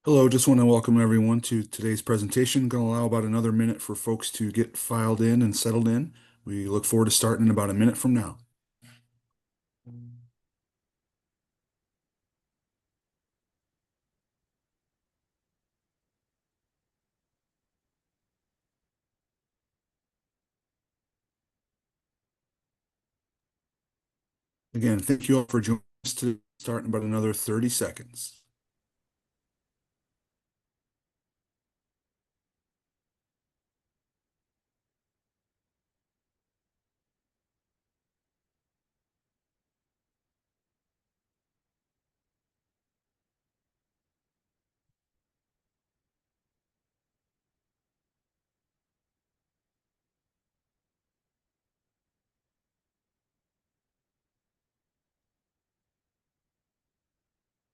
Hello, just want to welcome everyone to today's presentation. Going to allow about another minute for folks to get filed in and settled in. We look forward to starting in about a minute from now. Again, thank you all for joining us to start in about another 30 seconds.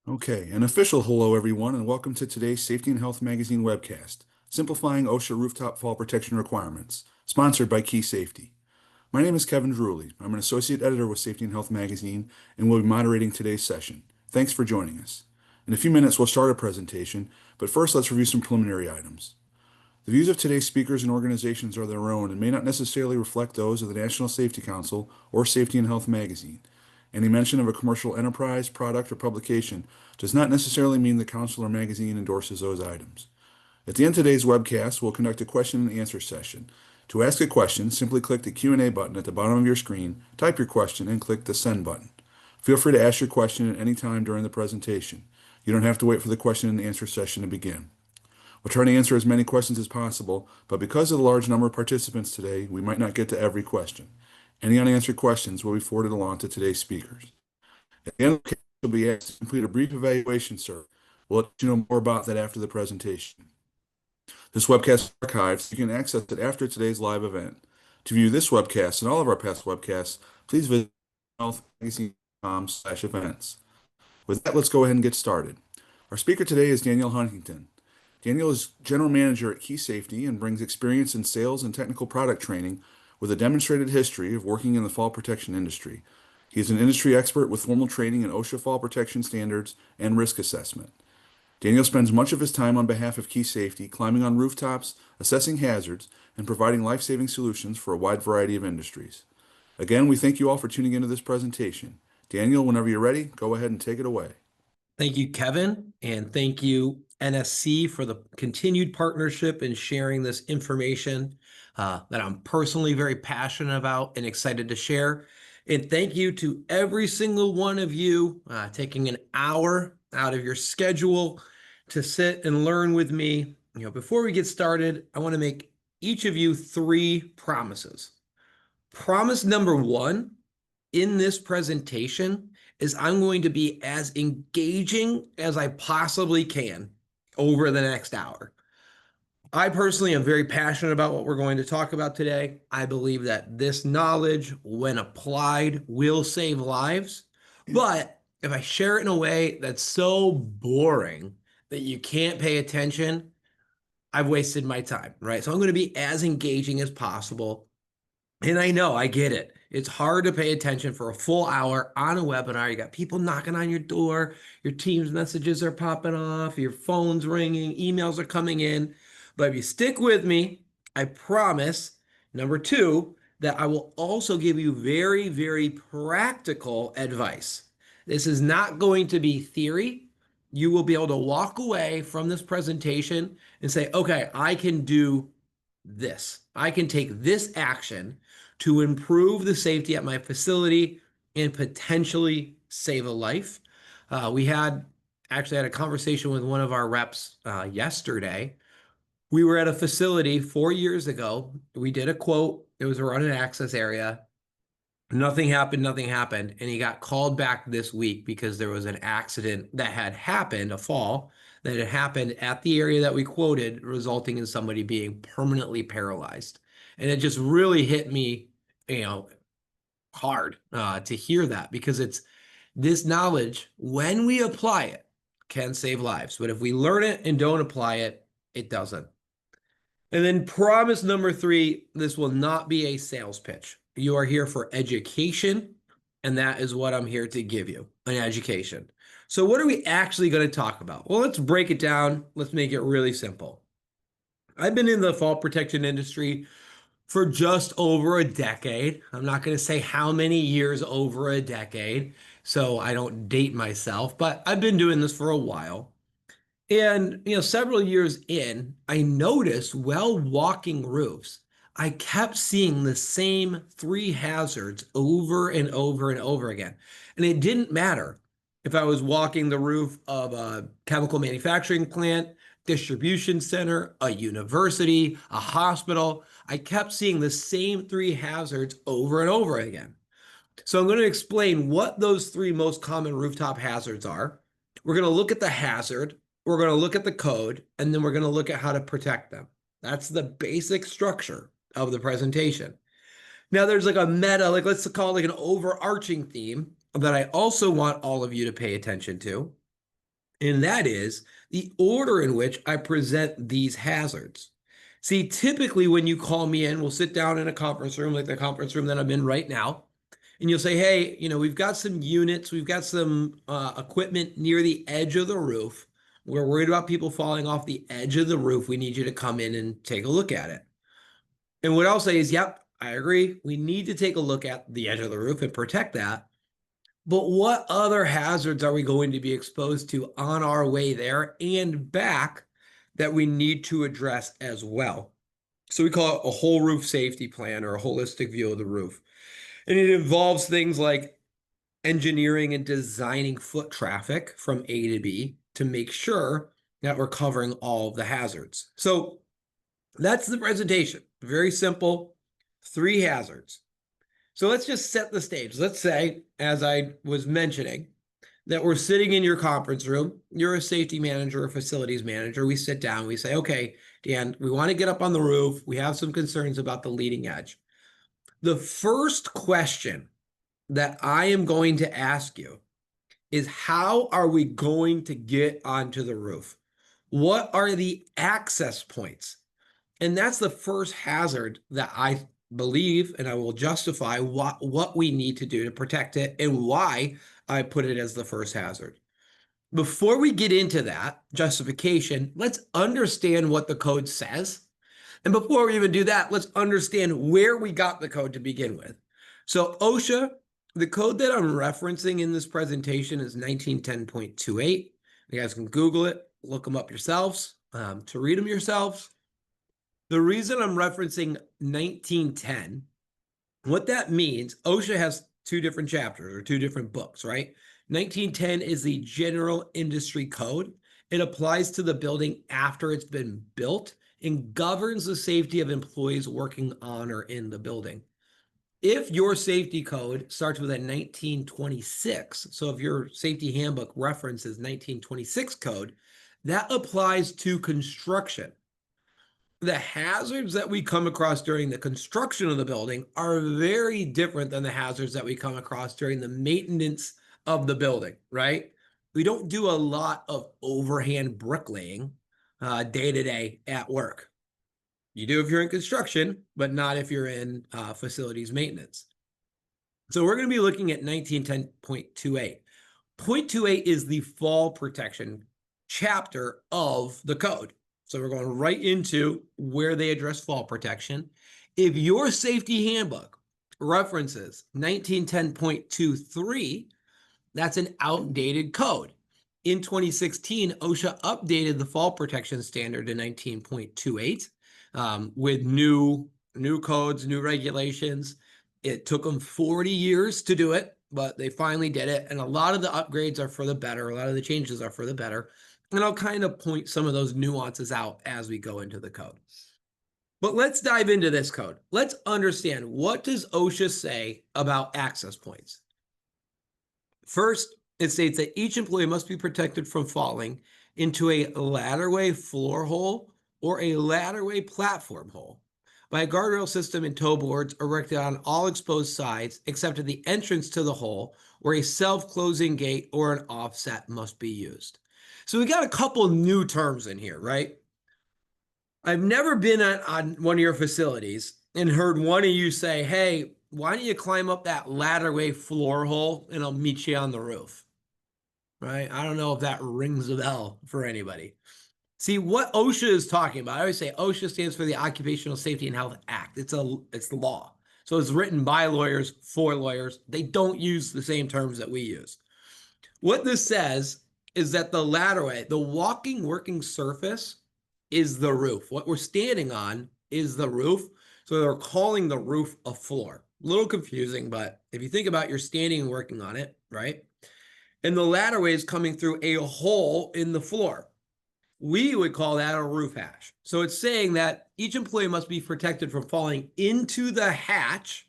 Okay, an official hello, everyone, and welcome to today's Safety and Health Magazine webcast, Simplifying OSHA Rooftop Fall Protection Requirements, sponsored by Kee Safety. My name is Kevin Drewley. I'm an associate editor with Safety and Health Magazine and will be moderating today's session. Thanks for joining us. In a few minutes, we'll start a presentation, but first let's review some preliminary items. The views of today's speakers and organizations are their own and may not necessarily reflect those of the National Safety Council or Safety and Health Magazine. Any mention of a commercial enterprise, product, or publication does not necessarily mean the council or magazine endorses those items. At the end of today's webcast, we'll conduct a question and answer session. To ask a question, simply click the Q&A button at the bottom of your screen, type your question, and click the Send button. Feel free to ask your question at any time during the presentation. You don't have to wait for the question and answer session to begin. We'll try to answer as many questions as possible, but because of the large number of participants today, we might not get to every question. Any unanswered questions will be forwarded along to today's speakers. At the end of the case, you'll be asked to complete a brief evaluation survey. We'll let you know more about that after the presentation. This webcast is archived, so you can access it after today's live event. To view this webcast and all of our past webcasts, please visit healthmagazine.com/events. With that, let's go ahead and get started. Our speaker today is Daniel Huntington. Daniel is general manager at Kee Safety and brings experience in sales and technical product training with a demonstrated history of working in the fall protection industry. He is an industry expert with formal training in OSHA fall protection standards and risk assessment. Daniel spends much of his time on behalf of Kee Safety, climbing on rooftops, assessing hazards, and providing life-saving solutions for a wide variety of industries. Again, we thank you all for tuning into this presentation. Daniel, whenever you're ready, go ahead and take it away. Thank you, Kevin, and thank you, NSC, for the continued partnership and sharing this information that I'm personally very passionate about and excited to share. And thank you to every single one of you taking an hour out of your schedule to sit and learn with me. Before we get started, I want to make each of you 3 promises. Promise number 1 in this presentation is I'm going to be as engaging as I possibly can over the next hour. I personally am very passionate about what we're going to talk about today. I believe that this knowledge, when applied, will save lives. But if I share it in a way that's so boring that you can't pay attention, I've wasted my time, right? So I'm going to be as engaging as possible. And I know, I get it. It's hard to pay attention for a full hour on a webinar. You got people knocking on your door, your Teams messages are popping off, your phone's ringing, emails are coming in. But if you stick with me, I promise, number 2, that I will also give you very, very practical advice. This is not going to be theory. You will be able to walk away from this presentation and say, okay, I can do this. I can take this action to improve the safety at my facility and potentially save a life. We actually had a conversation with one of our reps yesterday. We were at a facility 4 years ago. We did a quote. It was around an access area. Nothing happened, nothing happened. And he got called back this week because there was an accident that had happened, a fall that had happened at the area that we quoted, resulting in somebody being permanently paralyzed. And it just really hit me, hard to hear that, because it's this knowledge, when we apply it, can save lives. But if we learn it and don't apply it, it doesn't. And then promise number 3, this will not be a sales pitch. You are here for education And that is what I'm here to give you, an education. So what are we actually going to talk about? Well, let's break it down. Let's make it really simple. I've been in the fall protection industry for just over a decade. I'm not going to say how many years over a decade, so I don't date myself, but I've been doing this for a while. And, several years in, I noticed while walking roofs, I kept seeing the same three hazards over and over and over again. And it didn't matter if I was walking the roof of a chemical manufacturing plant, distribution center, a university, a hospital. I kept seeing the same three hazards over and over again. So I'm going to explain what those three most common rooftop hazards are. We're going to look at the hazard, we're going to look at the code, and then we're going to look at how to protect them. That's the basic structure of the presentation. Now there's like a meta, like let's call it like an overarching theme that I also want all of you to pay attention to. And that is the order in which I present these hazards. See, typically when you call me in, we'll sit down in a conference room like the conference room that I'm in right now, and you'll say, hey, we've got some units, we've got some equipment near the edge of the roof. We're worried about people falling off the edge of the roof. We need you to come in and take a look at it. And what I'll say is, yep, I agree. We need to take a look at the edge of the roof and protect that. But what other hazards are we going to be exposed to on our way there and back that we need to address as well? So we call it a whole roof safety plan or a holistic view of the roof. And it involves things like engineering and designing foot traffic from A to B to make sure that we're covering all of the hazards. So that's the presentation. Very simple, three hazards. So let's just set the stage. Let's say, as I was mentioning, that we're sitting in your conference room. You're a safety manager or facilities manager. We sit down, we say, okay, Dan, we want to get up on the roof. We have some concerns about the leading edge. The first question that I am going to ask you is, how are we going to get onto the roof? What are the access points? And that's the first hazard that I believe, and I will justify what we need to do to protect it and why I put it as the first hazard. Before we get into that justification, let's understand what the code says. And before we even do that, let's understand where we got the code to begin with. So OSHA, the code that I'm referencing in this presentation is 1910.28. You guys can Google it, look them up yourselves, to read them yourselves. The reason I'm referencing 1910, what that means, OSHA has two different chapters or two different books, right? 1910 is the general industry code. It applies to the building after it's been built and governs the safety of employees working on or in the building. If your safety code starts with a 1926, so if your safety handbook references 1926 code, that applies to construction. The hazards that we come across during the construction of the building are very different than the hazards that we come across during the maintenance of the building, right? We don't do a lot of overhand bricklaying day to day at work. You do if you're in construction, but not if you're in facilities maintenance. So we're going to be looking at 1910.28. 0.28 is the fall protection chapter of the code. So we're going right into where they address fall protection. If your safety handbook references 1910.23, that's an outdated code. In 2016, OSHA updated the fall protection standard to 19.28 with new codes, new regulations. It took them 40 years to do it, but they finally did it. And a lot of the upgrades are for the better. A lot of the changes are for the better. And I'll kind of point some of those nuances out as we go into the code. But let's dive into this code. Let's understand, what does OSHA say about access points? First, it states that each employee must be protected from falling into a ladderway floor hole or a ladderway platform hole by a guardrail system and toe boards erected on all exposed sides except at the entrance to the hole, where a self-closing gate or an offset must be used. So we got a couple new terms in here, right? I've never been on one of your facilities and heard one of you say, hey, why don't you climb up that ladderway floor hole and I'll meet you on the roof, right? I don't know if that rings a bell for anybody. See, what OSHA is talking about, I always say OSHA stands for the Occupational Safety and Health Act. It's the law. So it's written by lawyers for lawyers. They don't use the same terms that we use. What this says is that the ladderway, the walking working surface, is the roof. What we're standing on is the roof. So they're calling the roof a floor. A little confusing, but if you think about you're standing and working on it, right? And the ladderway is coming through a hole in the floor. We would call that a roof hatch. So it's saying that each employee must be protected from falling into the hatch,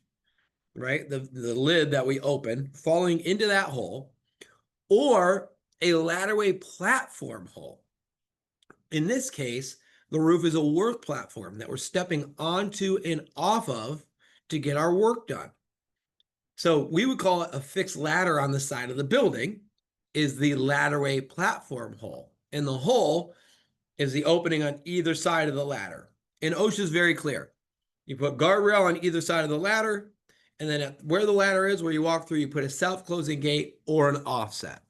right? The lid that we open, falling into that hole, or a ladderway platform hole. In this case, the roof is a work platform that we're stepping onto and off of to get our work done. So we would call it a fixed ladder on the side of the building is the ladderway platform hole. And the hole is the opening on either side of the ladder. And OSHA is very clear. You put guardrail on either side of the ladder, and then at where the ladder is, where you walk through, you put a self-closing gate or an offset.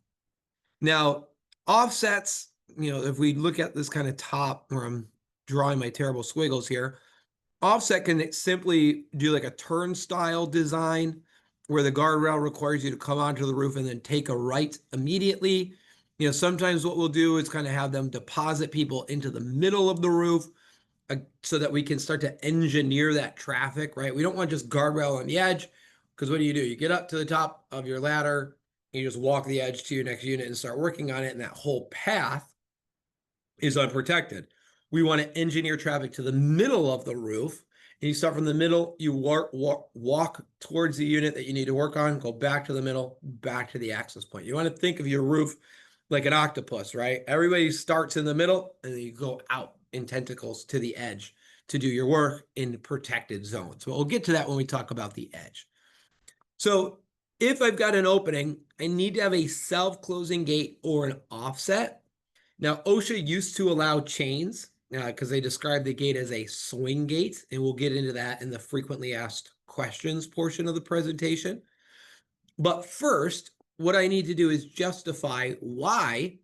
Now, offsets, if we look at this kind of top where I'm drawing my terrible squiggles here, offset can simply do like a turnstile design where the guardrail requires you to come onto the roof and then take a right immediately. Sometimes what we'll do is kind of have them deposit people into the middle of the roof so that we can start to engineer that traffic, right? We don't want just guardrail on the edge, because what do? You get up to the top of your ladder, you just walk the edge to your next unit and start working on it, and that whole path is unprotected. We want to engineer traffic to the middle of the roof, and you start from the middle, you walk towards the unit that you need to work on, go back to the middle, back to the access point. You want to think of your roof like an octopus, right? Everybody starts in the middle, and then you go out in tentacles to the edge to do your work in protected zones. So we'll get to that when we talk about the edge. So if I've got an opening, I need to have a self-closing gate or an offset. Now, OSHA used to allow chains because they describe the gate as a swing gate, and we'll get into that in the frequently asked questions portion of the presentation. But first, what I need to do is justify why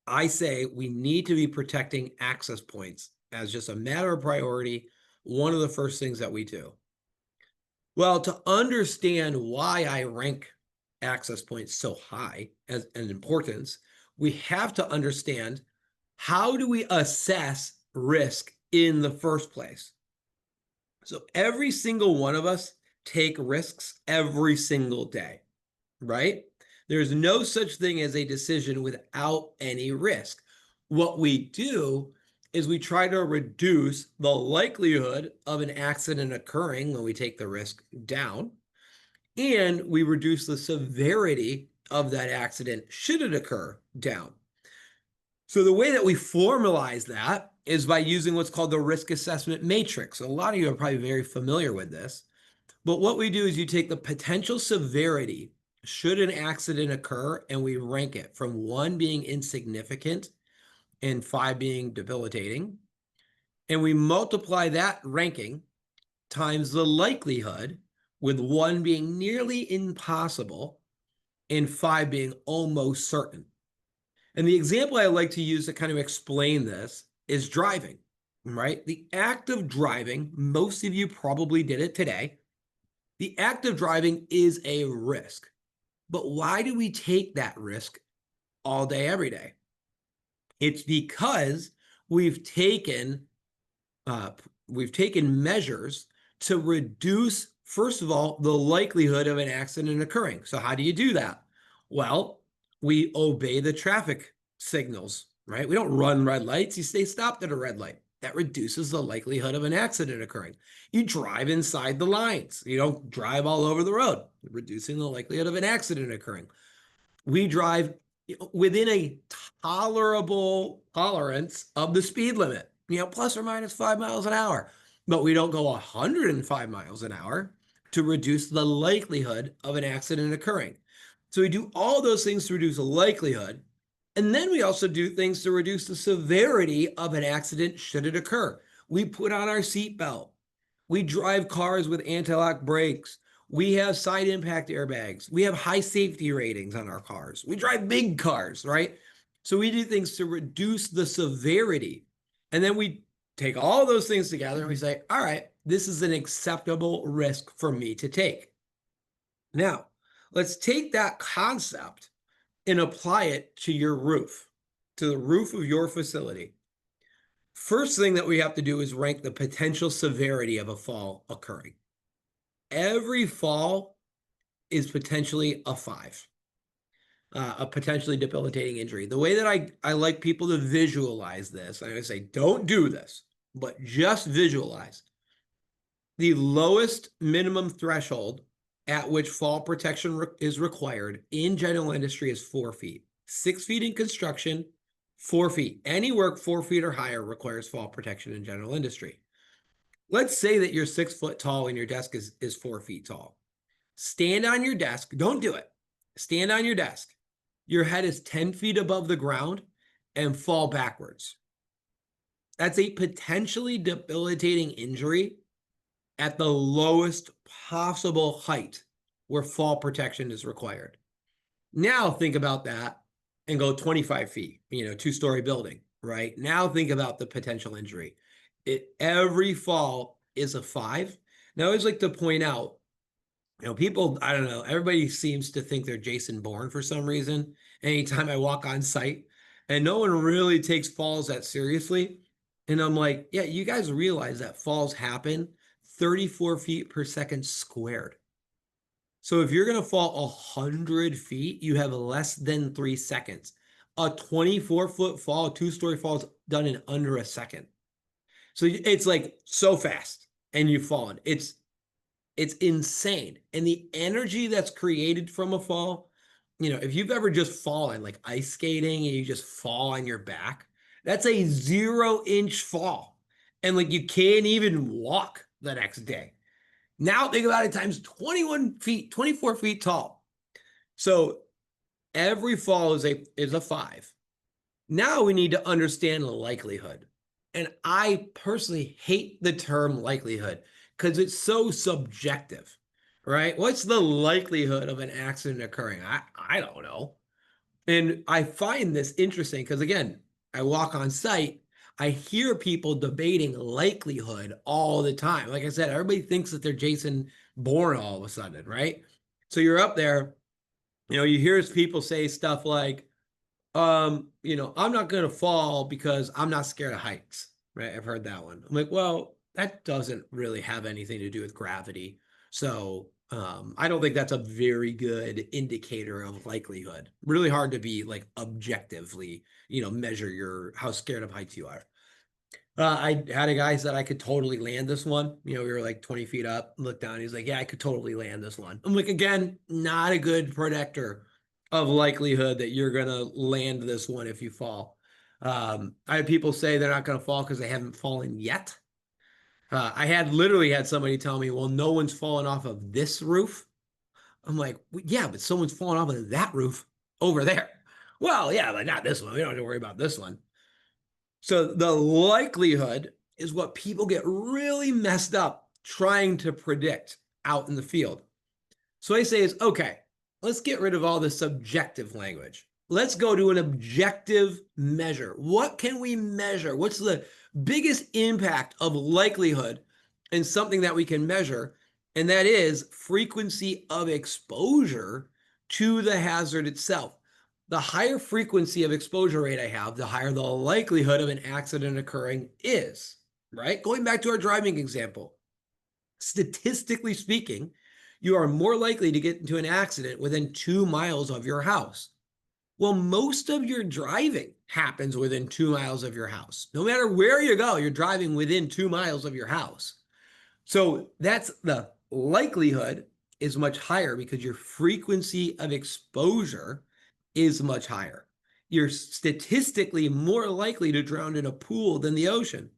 I say we need to be protecting access points as just a matter of priority, one of the first things that we do. Well, to understand why I rank access points so high as an importance, we have to understand, how do we assess risk in the first place? So every single one of us take risks every single day, right? There's no such thing as a decision without any risk. What we do is we try to reduce the likelihood of an accident occurring when we take the risk down, and we reduce the severity of that accident should it occur down. So the way that we formalize that is by using what's called the risk assessment matrix. A lot of you are probably very familiar with this, but what we do is you take the potential severity should an accident occur, and we rank it from 1 being insignificant and 5 being debilitating. And we multiply that ranking times the likelihood, with 1 being nearly impossible and 5 being almost certain. And the example I like to use to kind of explain this is driving, right? The act of driving, most of you probably did it today. The act of driving is a risk. But why do we take that risk all day, every day? It's because we've taken measures to reduce, first of all, the likelihood of an accident occurring. So how do you do that? Well, we obey the traffic signals, right? We don't run red lights. You stay stopped at a red light. That reduces the likelihood of an accident occurring. You drive inside the lines. You don't drive all over the road, reducing the likelihood of an accident occurring. We drive within a tolerable tolerance of the speed limit, plus or minus 5 miles an hour. But we don't go 105 miles an hour to reduce the likelihood of an accident occurring. So we do all those things to reduce the likelihood. And then we also do things to reduce the severity of an accident should it occur. We put on our seatbelt. We drive cars with anti-lock brakes. We have side impact airbags. We have high safety ratings on our cars. We drive big cars, right? So we do things to reduce the severity. And then we take all those things together and we say, all right, this is an acceptable risk for me to take. Now, let's take that concept and apply it to your roof, to the roof of your facility. First thing that we have to do is rank the potential severity of a fall occurring. Every fall is potentially a 5, a potentially debilitating injury. The way that I like people to visualize this, I'm going to say, don't do this, but just visualize. The lowest minimum threshold at which fall protection is required in general industry is 4 feet. 6 feet in construction, 4 feet. Any work 4 feet or higher requires fall protection in general industry. Let's say that you're 6 foot tall and your desk is 4 feet tall. Stand on your desk. Don't do it. Stand on your desk. Your head is 10 feet above the ground and fall backwards. That's a potentially debilitating injury at the lowest possible height where fall protection is required. Now think about that and go 25 feet, 2-story building, right? Now think about the potential injury. Every fall is a 5. Now I always like to point out, people, I don't know, everybody seems to think they're Jason Bourne for some reason. Anytime I walk on site, and no one really takes falls that seriously. And I'm like, yeah, you guys realize that falls happen 34 feet per second squared. So if you're going to fall 100 feet, you have less than 3 seconds. A 24-foot fall, a 2-story fall is done in under a second. So it's like so fast and you've fallen. It's insane. And the energy that's created from a fall, if you've ever just fallen like ice skating and you just fall on your back, that's a 0-inch fall. And like you can't even walk the next day. Now think about it times 21 feet, 24 feet tall. So every fall is a 5. Now we need to understand the likelihood. And I personally hate the term likelihood because it's so subjective, right? What's the likelihood of an accident occurring? I don't know. And I find this interesting because, again, I walk on site, I hear people debating likelihood all the time. Like I said, everybody thinks that they're Jason Bourne all of a sudden, right? So you're up there, you hear people say stuff like, I'm not going to fall because I'm not scared of heights, right? I've heard that one. I'm like, well, that doesn't really have anything to do with gravity. So I don't think that's a very good indicator of likelihood. Really hard to be like objectively, measure how scared of heights you are. I had a guy said I could totally land this one. We were like 20 feet up, looked down. He's like, yeah, I could totally land this one. I'm like, again, not a good predictor of likelihood that you're going to land this one if you fall. I had people say they're not going to fall because they haven't fallen yet. I literally had somebody tell me, well, no one's fallen off of this roof. I'm like, yeah, but someone's fallen off of that roof over there. Well, yeah, but not this one. We don't have to worry about this one. So the likelihood is what people get really messed up trying to predict out in the field. So I say is, okay, let's get rid of all the subjective language. Let's go to an objective measure. What can we measure? What's the biggest impact of likelihood in something that we can measure? And that is frequency of exposure to the hazard itself. The higher frequency of exposure rate I have, the higher the likelihood of an accident occurring is, right? Going back to our driving example, statistically speaking, you are more likely to get into an accident within 2 miles of your house. Well, most of your driving happens within 2 miles of your house. No matter where you go, you're driving within 2 miles of your house. So that's the likelihood is much higher because your frequency of exposure is much higher. You're statistically more likely to drown in a pool than the ocean.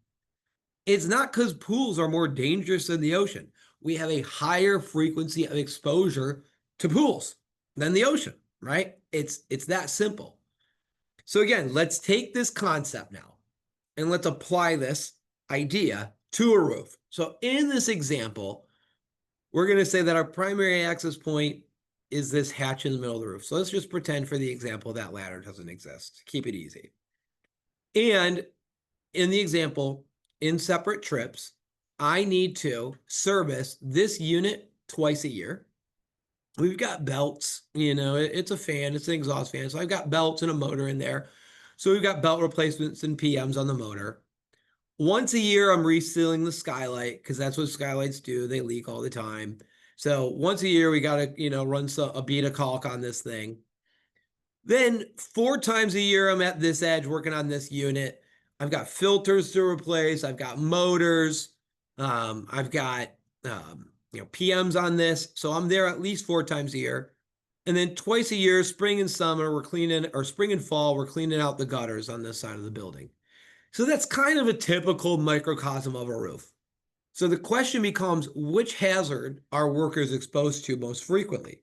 It's not because pools are more dangerous than the ocean. We have a higher frequency of exposure to pools than the ocean, right? It's that simple. So again, let's take this concept now and let's apply this idea to a roof. So in this example, we're going to say that our primary access point is this hatch in the middle of the roof. So let's just pretend for the example that ladder doesn't exist. Keep it easy. And in the example, in separate trips, I need to service this unit twice a year. We've got belts, it's a fan, it's an exhaust fan. So I've got belts and a motor in there. So we've got belt replacements and PMs on the motor. Once a year, I'm resealing the skylight because that's what skylights do. They leak all the time. So once a year, we got to, run a bead of caulk on this thing. Then 4 times a year, I'm at this edge working on this unit. I've got filters to replace. I've got motors. I've got PMs on this. So I'm there at least 4 times a year. And then twice a year, spring and summer, we're cleaning, or spring and fall, we're cleaning out the gutters on this side of the building. So that's kind of a typical microcosm of a roof. So the question becomes, which hazard are workers exposed to most frequently?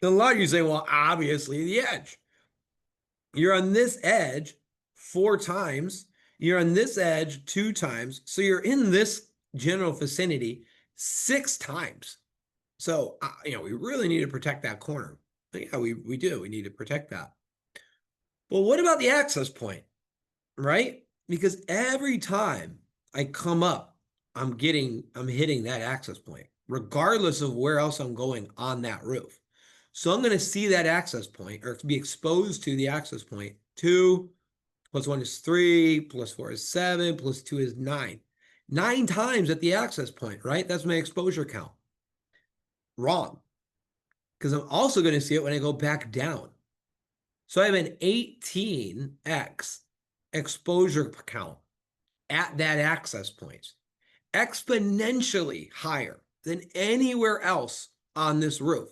And a lot of you say, well, obviously the edge. You're on this edge 4 times. You're on this edge 2 times. So you're in this general vicinity 6 times. So, we really need to protect that corner. Yeah, we do. We need to protect that. Well, what about the access point, right? Because every time I come up, I'm hitting that access point, regardless of where else I'm going on that roof. So I'm going to see that access point or be exposed to the access point. 2 + 1 is 3, + 4 is 7, + 2 is 9. 9 times at the access point, right? That's my exposure count. Wrong. Because I'm also going to see it when I go back down. So I have an 18x exposure count at that access point, exponentially higher than anywhere else on this roof.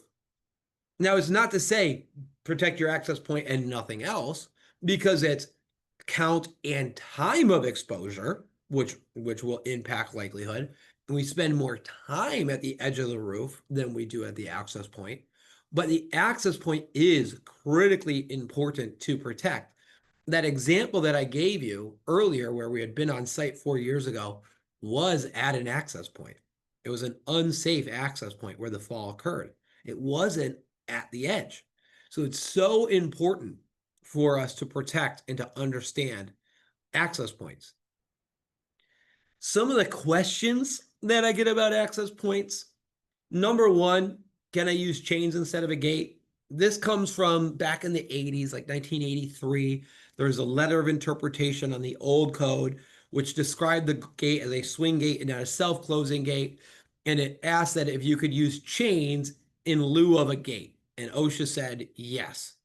Now, it's not to say protect your access point and nothing else, because it's count and time of exposure, which will impact likelihood. And we spend more time at the edge of the roof than we do at the access point. But the access point is critically important to protect. That example that I gave you earlier, where we had been on site 4 years ago, was at an access point. It was an unsafe access point where the fall occurred. It wasn't at the edge. So it's so important for us to protect and to understand access points. Some of the questions that I get about access points: number one, can I use chains instead of a gate? This comes from back in the 80s, like 1983. There's a letter of interpretation on the old code, which described the gate as a swing gate and not a self-closing gate. And it asked that if you could use chains in lieu of a gate. And OSHA said yes.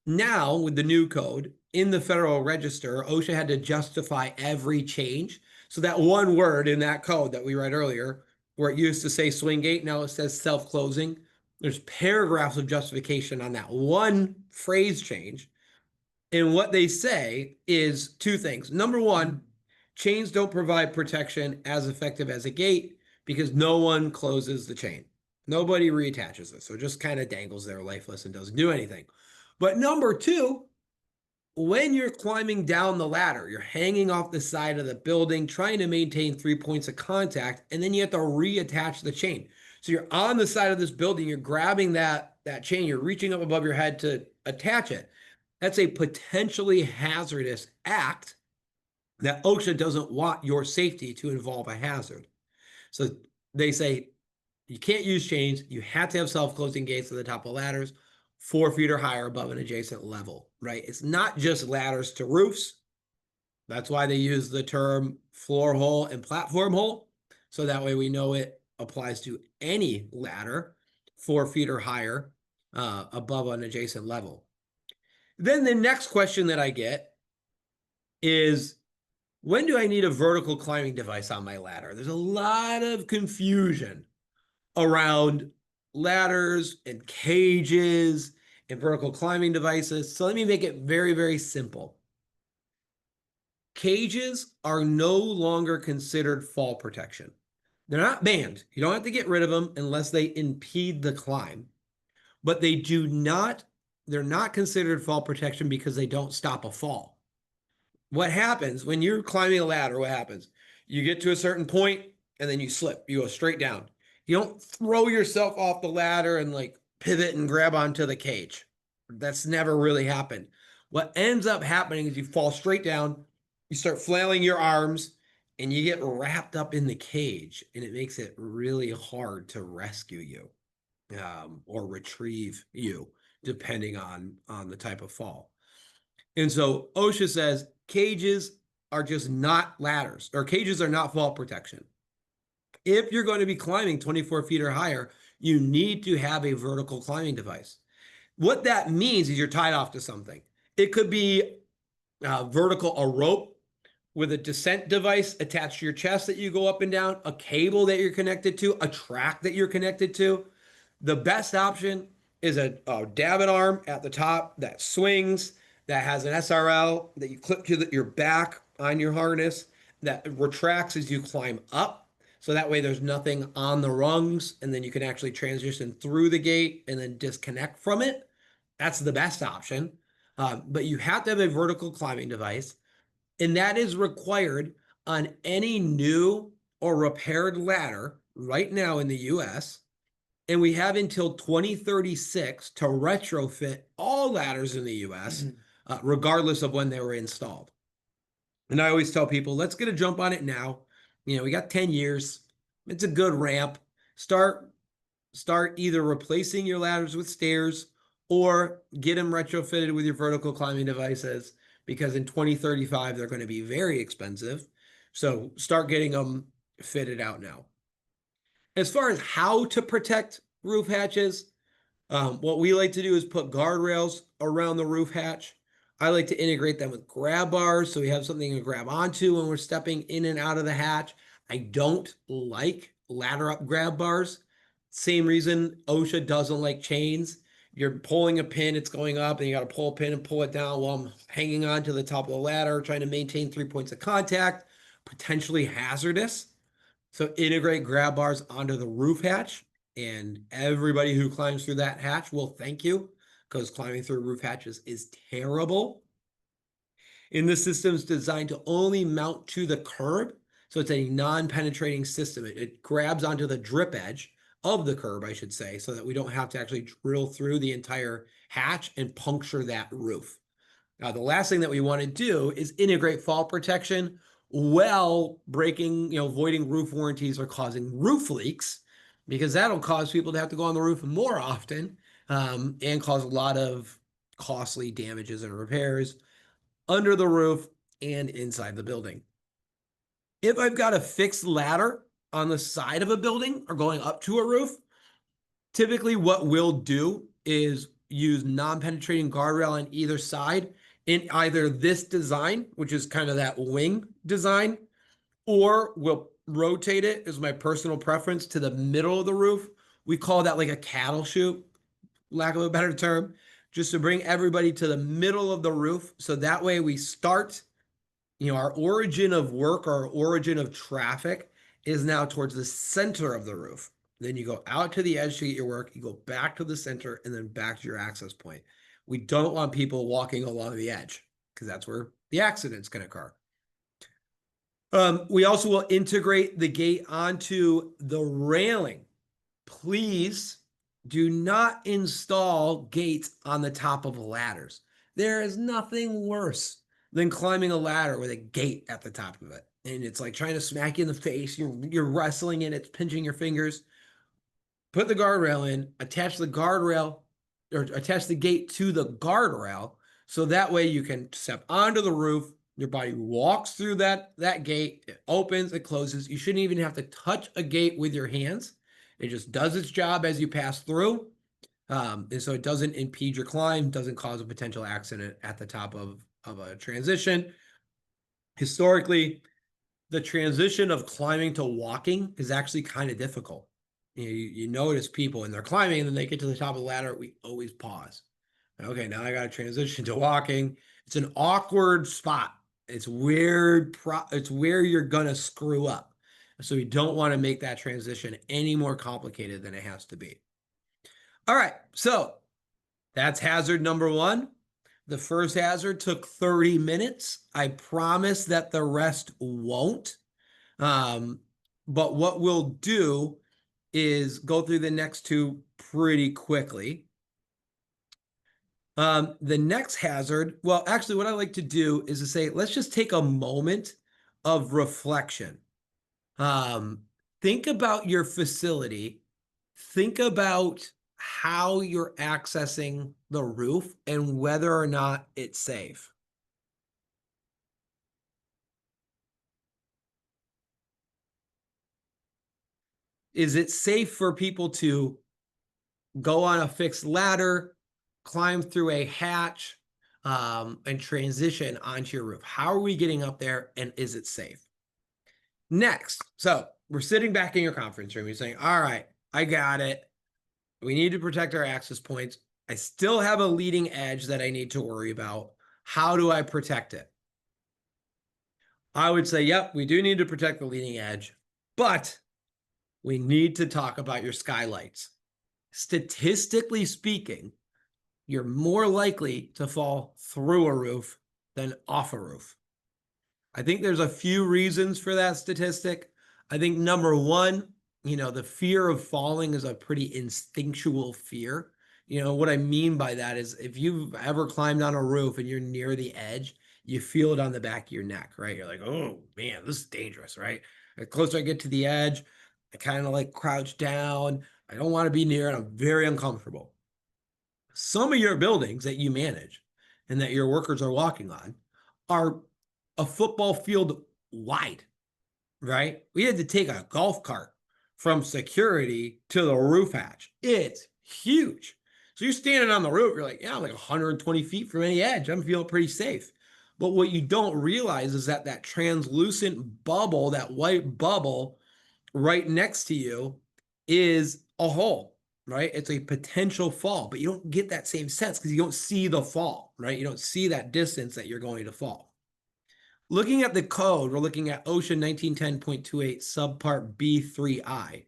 Now, with the new code in the Federal Register, OSHA had to justify every change. So that one word in that code that we read earlier, where it used to say swing gate, now it says self-closing. There's paragraphs of justification on that one phrase change. And what they say is 2 things. Number one, chains don't provide protection as effective as a gate because no one closes the chain. Nobody reattaches it. So it just kind of dangles there lifeless and doesn't do anything. But number 2, when you're climbing down the ladder, you're hanging off the side of the building, trying to maintain 3 points of contact, and then you have to reattach the chain. So you're on the side of this building, you're grabbing that chain, you're reaching up above your head to attach it. That's a potentially hazardous act that OSHA doesn't want your safety to involve a hazard. So they say you can't use chains. You have to have self-closing gates at the top of ladders 4 feet or higher above an adjacent level, right? It's not just ladders to roofs. That's why they use the term floor hole and platform hole. So that way we know it applies to any ladder 4 feet or higher above an adjacent level. Then the next question that I get is, when do I need a vertical climbing device on my ladder? There's a lot of confusion around ladders and cages and vertical climbing devices. So let me make it very, very simple. Cages are no longer considered fall protection. They're not banned. You don't have to get rid of them unless they impede the climb. But they're not considered fall protection because they don't stop a fall. What happens when you're climbing a ladder? What happens? You get to a certain point and then you slip. You go straight down. You don't throw yourself off the ladder and like pivot and grab onto the cage. That's never really happened. What ends up happening is you fall straight down, you start flailing your arms, and you get wrapped up in the cage, and it makes it really hard to rescue you or retrieve you, depending on the type of fall. And so OSHA says cages are just not ladders, or cages are not fall protection. If you're going to be climbing 24 feet or higher, you need to have a vertical climbing device. What that means is you're tied off to something. It could be a rope with a descent device attached to your chest that you go up and down, a cable that you're connected to, a track that you're connected to. The best option is a davit arm at the top that swings, that has an SRL that you clip to your back on your harness, that retracts as you climb up. So that way there's nothing on the rungs, and then you can actually transition through the gate and then disconnect from it. That's the best option. But you have to have a vertical climbing device, and that is required on any new or repaired ladder right now in the US. And we have until 2036 to retrofit all ladders in the US, regardless of when they were installed. And I always tell people, let's get a jump on it now. We got 10 years. It's a good ramp. Start either replacing your ladders with stairs or get them retrofitted with your vertical climbing devices, because in 2035, they're going to be very expensive. So start getting them fitted out now. As far as how to protect roof hatches, what we like to do is put guardrails around the roof hatch. I like to integrate them with grab bars so we have something to grab onto when we're stepping in and out of the hatch. I don't like ladder up grab bars. Same reason OSHA doesn't like chains. You're pulling a pin, it's going up, and you got to pull a pin and pull it down while I'm hanging on to the top of the ladder, trying to maintain 3 points of contact, potentially hazardous. So integrate grab bars onto the roof hatch, and everybody who climbs through that hatch will thank you, because climbing through roof hatches is terrible. And this system is designed to only mount to the curb. So it's a non-penetrating system. It grabs onto the drip edge of the curb, I should say, so that we don't have to actually drill through the entire hatch and puncture that roof. Now, the last thing that we want to do is integrate fall protection while voiding roof warranties or causing roof leaks, because that'll cause people to have to go on the roof more often and cause a lot of costly damages and repairs under the roof and inside the building. If I've got a fixed ladder on the side of a building or going up to a roof, typically what we'll do is use non-penetrating guardrail on either side in either this design, which is kind of that wing design, or we'll rotate it, is my personal preference, to the middle of the roof. We call that like a cattle chute, lack of a better term, just to bring everybody to the middle of the roof. So that way we start, our origin of work, our origin of traffic is now towards the center of the roof. Then you go out to the edge to get your work, you go back to the center, and then back to your access point. We don't want people walking along the edge, because that's where the accidents can occur. We also will integrate the gate onto the railing. Please do not install gates on the top of ladders. There is nothing worse than climbing a ladder with a gate at the top of it. And it's like trying to smack you in the face. You're wrestling in it, it's pinching your fingers. Put the guardrail in, attach the guardrail, or attach the gate to the guardrail, so that way you can step onto the roof. Your body walks through that gate, it opens, it closes. You shouldn't even have to touch a gate with your hands. It just does its job as you pass through. And so it doesn't impede your climb, doesn't cause a potential accident at the top of a transition. Historically, the transition of climbing to walking is actually kind of difficult. You notice people and they're climbing, and then they get to the top of the ladder, we always pause. Okay, now I got to transition to walking. It's an awkward spot. It's weird. It's where you're gonna screw up. So you don't want to make that transition any more complicated than it has to be. All right, so that's hazard number one. The first hazard took 30 minutes. I promise that the rest won't. But what we'll do is go through the next two pretty quickly. The next hazard, well, actually, what I like to do is to say, let's just take a moment of reflection. Think about your facility. Think about how you're accessing the roof and whether or not it's safe. Is it safe for people to go on a fixed ladder, climb through a hatch, and transition onto your roof? How are we getting up there, and is it safe? Next, so we're sitting back in your conference room. You're saying, all right, I got it. We need to protect our access points. I still have a leading edge that I need to worry about. How do I protect it? I would say, yep, we do need to protect the leading edge, but we need to talk about your skylights. Statistically speaking, you're more likely to fall through a roof than off a roof. I think there's a few reasons for that statistic. I think number one, the fear of falling is a pretty instinctual fear. What I mean by that is if you've ever climbed on a roof and you're near the edge, you feel it on the back of your neck, right? You're like, oh man, this is dangerous, right? The closer I get to the edge, I kind of like crouch down. I don't want to be near it. I'm very uncomfortable. Some of your buildings that you manage and that your workers are walking on are a football field wide, right? We had to take a golf cart from security to the roof hatch. It's huge. So you're standing on the roof, you're like, yeah, I'm like 120 feet from any edge. I'm feeling pretty safe. But what you don't realize is that translucent bubble, that white bubble right next to you is a hole, right? It's a potential fall, but you don't get that same sense because you don't see the fall, right? You don't see that distance that you're going to fall. Looking at the code, we're looking at OSHA 1910.28 subpart B3I,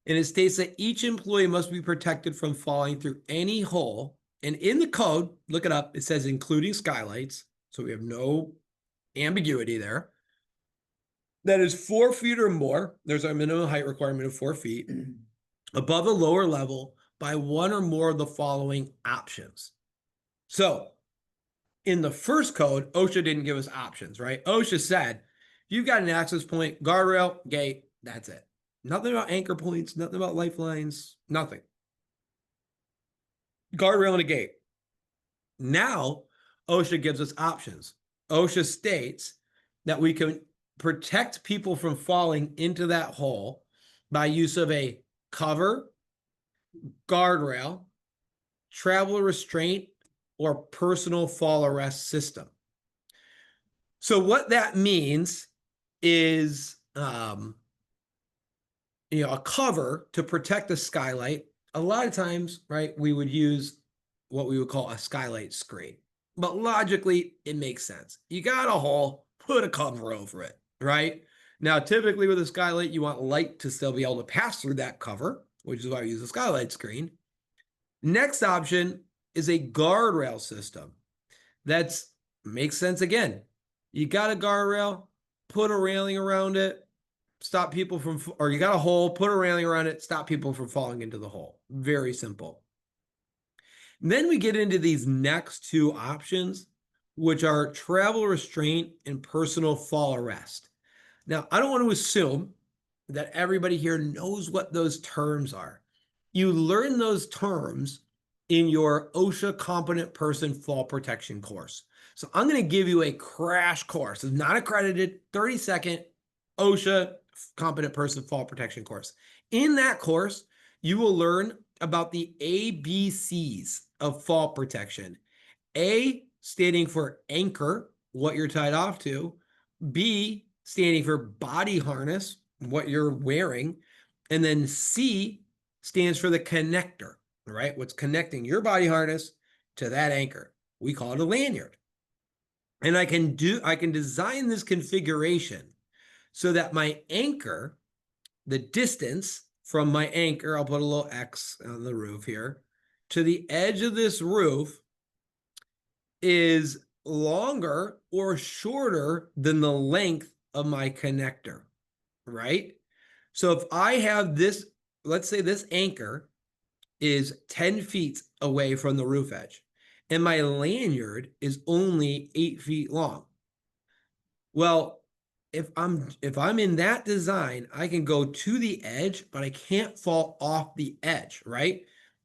and it states that each employee must be protected from falling through any hole. And in the code, look it up, it says including skylights, so we have no ambiguity there. That is 4 feet or more. There's a minimum height requirement of 4 feet above a lower level by one or more of the following options. So in the first code, OSHA didn't give us options, right? OSHA said, you've got an access point, guardrail, gate, that's it. Nothing about anchor points, nothing about lifelines, nothing. Guardrail and a gate. Now, OSHA gives us options. OSHA states that we can protect people from falling into that hole by use of a cover, guardrail, travel restraint, or personal fall arrest system. So what that means is, a cover to protect the skylight. A lot of times, right, we would use what we would call a skylight screen. But logically, it makes sense. You got a hole, put a cover over it, right? Now, typically with a skylight, you want light to still be able to pass through that cover, which is why we use a skylight screen. Next option is a guardrail system. That's makes sense again. You got a guardrail, put a railing around it, stop people from, or you got a hole, put a railing around it, stop people from falling into the hole. Very simple. And then we get into these next two options, which are travel restraint and personal fall arrest. Now, I don't want to assume that everybody here knows what those terms are. You learn those terms in your OSHA competent person fall protection course. So I'm going to give you a crash course. It's not accredited, 30-second OSHA competent person fall protection course. In that course, you will learn about the ABCs of fall protection. A standing for anchor, what you're tied off to. B standing for body harness, what you're wearing. And then C stands for the connector, right? What's connecting your body harness to that anchor. We call it a lanyard. And I can design this configuration so that my anchor, the distance from my anchor, I'll put a little X on the roof here, to the edge of this roof is longer or shorter than the length of my connector. right? So if I have this, let's say this anchor is 10 feet away from the roof edge, and my lanyard is only 8 feet long. Well, if I'm in that design, I can go to the edge, but I can't fall off the edge, right?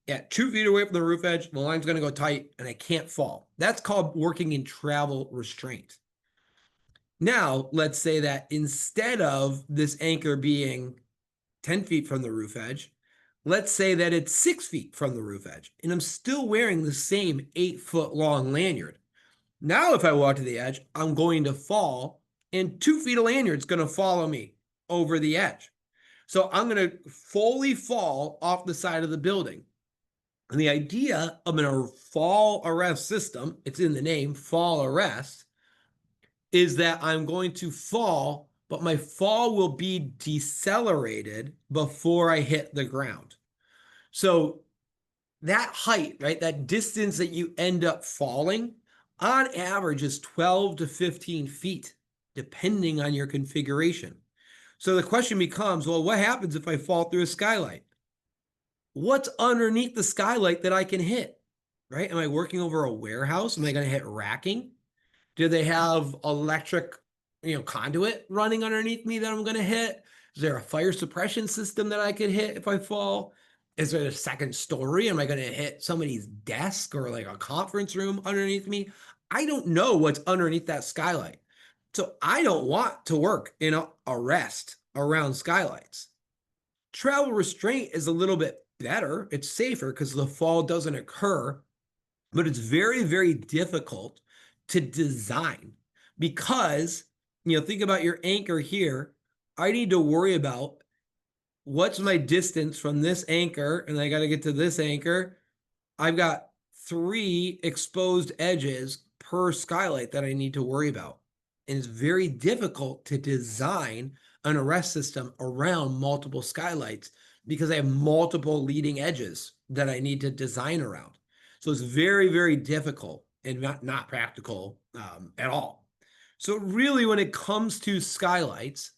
At 2 feet away from the roof edge, the line's going to go tight and I can't fall. That's called working in travel restraint. Now, let's say that instead of this anchor being 10 feet from the roof edge, let's say that it's 6 feet from the roof edge, and I'm still wearing the same 8 foot long lanyard. Now, if I walk to the edge, I'm going to fall, and 2 feet of lanyard's going to follow me over the edge. So I'm going to fully fall off the side of the building. And the idea of a fall arrest system, it's in the name, fall arrest, is that I'm going to fall, but my fall will be decelerated before I hit the ground. So that height, right, that distance that you end up falling, on average is 12 to 15 feet, depending on your configuration. So the question becomes, well, what happens if I fall through a skylight? What's underneath the skylight that I can hit, right? Am I working over a warehouse? Am I going to hit racking? Do they have electric, conduit running underneath me that I'm going to hit? Is there a fire suppression system that I could hit if I fall? Is there a second story? Am I going to hit somebody's desk or like a conference room underneath me? I don't know what's underneath that skylight. So I don't want to work in a arrest around skylights. Travel restraint is a little bit better. It's safer because the fall doesn't occur, but it's very, very difficult to design because, think about your anchor here. I need to worry about what's my distance from this anchor, and I got to get to this anchor. I've got 3 exposed edges per skylight that I need to worry about. And it's very difficult to design an arrest system around multiple skylights because I have multiple leading edges that I need to design around. So it's very, very difficult and not practical at all. So really, when it comes to skylights,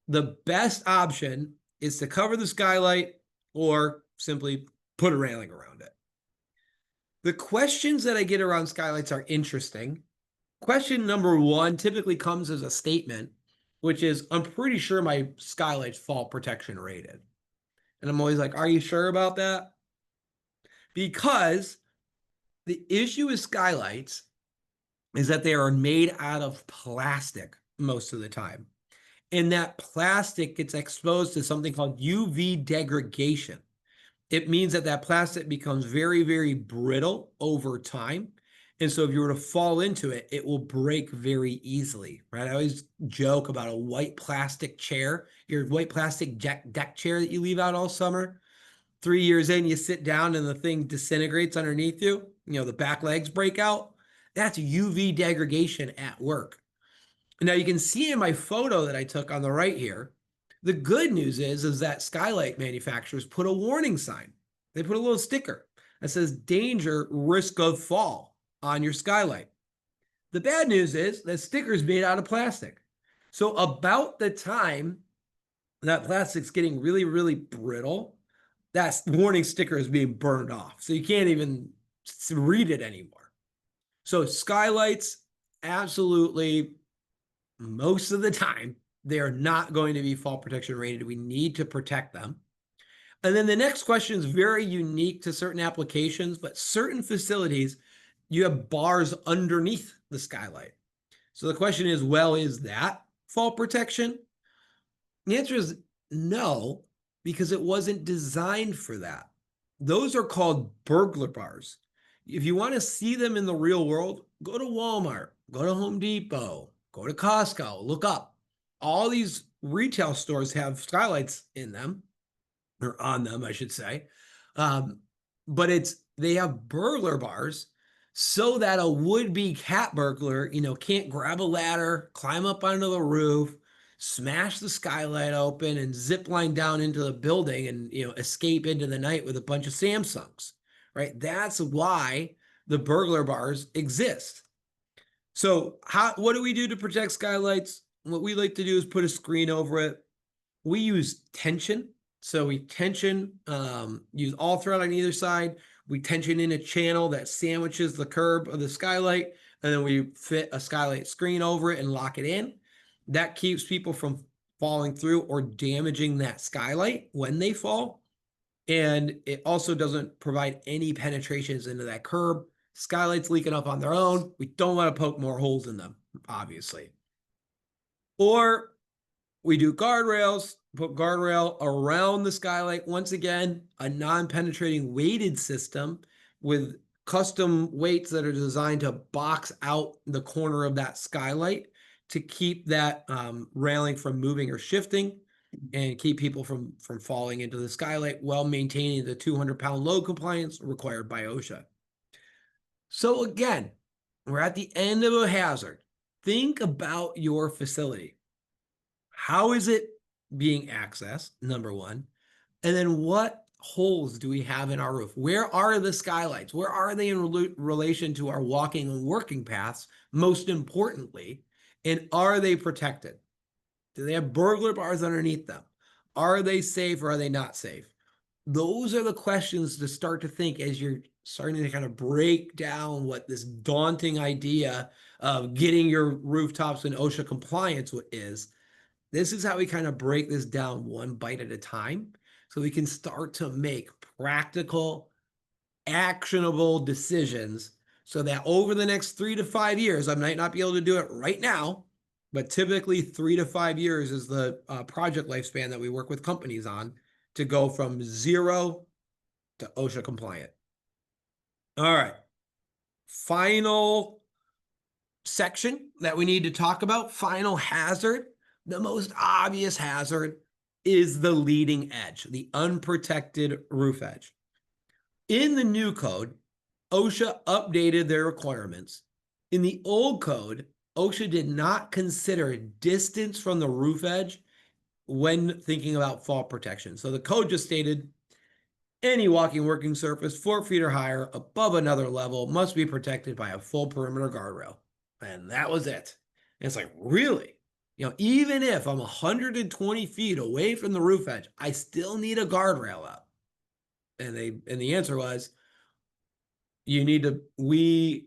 the best option is to cover the skylight or simply put a railing around it. The questions that I get around skylights are interesting. Question number 1 typically comes as a statement, which is, I'm pretty sure my skylight's fall protection rated. And I'm always like, are you sure about that? Because the issue with skylights is that they are made out of plastic most of the time. And that plastic gets exposed to something called UV degradation. It means that that plastic becomes very, very brittle over time. And so if you were to fall into it, it will break very easily, right? I always joke about a white plastic chair, your white plastic deck chair that you leave out all summer. 3 years in, you sit down and the thing disintegrates underneath you. The back legs break out. That's UV degradation at work. Now you can see in my photo that I took on the right here, the good news is that skylight manufacturers put a warning sign. They put a little sticker that says danger, risk of fall on your skylight. The bad news is that sticker is made out of plastic. So about the time that plastic's getting really, really brittle, that warning sticker is being burned off. So you can't even read it anymore. So skylights, absolutely, most of the time, they are not going to be fall protection rated. We need to protect them. And then the next question is very unique to certain applications, but certain facilities, you have bars underneath the skylight. So the question is, well, is that fall protection? The answer is no, because it wasn't designed for that. Those are called burglar bars. If you want to see them in the real world, go to Walmart, go to Home Depot, go to Costco, look up. All these retail stores have skylights in them, or on them, I should say. But they have burglar bars so that a would-be cat burglar, can't grab a ladder, climb up onto the roof, smash the skylight open, and zip line down into the building and escape into the night with a bunch of Samsungs. Right? That's why the burglar bars exist. So what do we do to protect skylights? What we like to do is put a screen over it. We use tension. So we tension, use all thread on either side. We tension in a channel that sandwiches the curb of the skylight, and then we fit a skylight screen over it and lock it in. That keeps people from falling through or damaging that skylight when they fall. And it also doesn't provide any penetrations into that curb. Skylight's leaking up on their own. We don't want to poke more holes in them, obviously. Or we do guardrails, put guardrail around the skylight. Once again, a non-penetrating weighted system with custom weights that are designed to box out the corner of that skylight to keep that railing from moving or shifting and keep people from falling into the skylight while maintaining the 200-pound load compliance required by OSHA. So again, we're at the end of a hazard. Think about your facility. How is it being accessed? Number one. And then what holes do we have in our roof? Where are the skylights? Where are they in relation to our walking and working paths? Most importantly, and are they protected? Do they have burglar bars underneath them? Are they safe or are they not safe? Those are the questions to start to think as you're starting to kind of break down what this daunting idea of getting your rooftops in OSHA compliance is. This is how we kind of break this down one bite at a time so we can start to make practical, actionable decisions so that over the next 3 to 5 years, I might not be able to do it right now, but typically 3 to 5 years is the project lifespan that we work with companies on to go from 0 to OSHA compliant. All right. Final section that we need to talk about, final hazard. The most obvious hazard is the leading edge, the unprotected roof edge. In the new code, OSHA updated their requirements. In the old code, OSHA did not consider distance from the roof edge when thinking about fall protection. So the code just stated any walking working surface 4 feet or higher above another level must be protected by a full perimeter guardrail. And that was it. And it's like, really? Even if I'm 120 feet away from the roof edge, I still need a guardrail up. And the answer was, yes,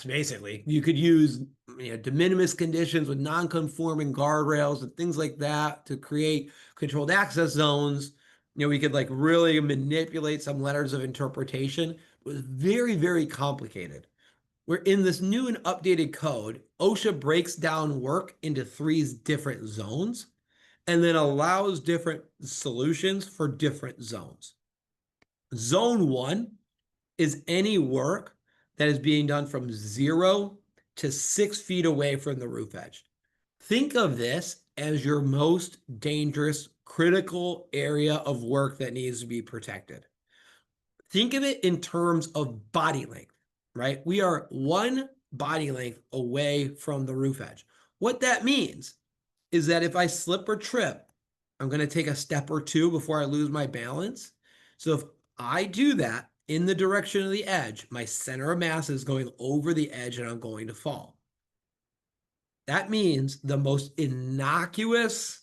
basically. You could use de minimis conditions with non-conforming guardrails and things like that to create controlled access zones. We could really manipulate some letters of interpretation. It was very, very complicated. Where in this new and updated code, OSHA breaks down work into 3 different zones and then allows different solutions for different zones. Zone 1 is any work that is being done from 0 to 6 feet away from the roof edge. Think of this as your most dangerous, critical area of work that needs to be protected. Think of it in terms of body length, right? We are 1 body length away from the roof edge. What that means is that if I slip or trip, I'm going to take a step or 2 before I lose my balance. So if I do that in the direction of the edge, my center of mass is going over the edge and I'm going to fall. That means the most innocuous,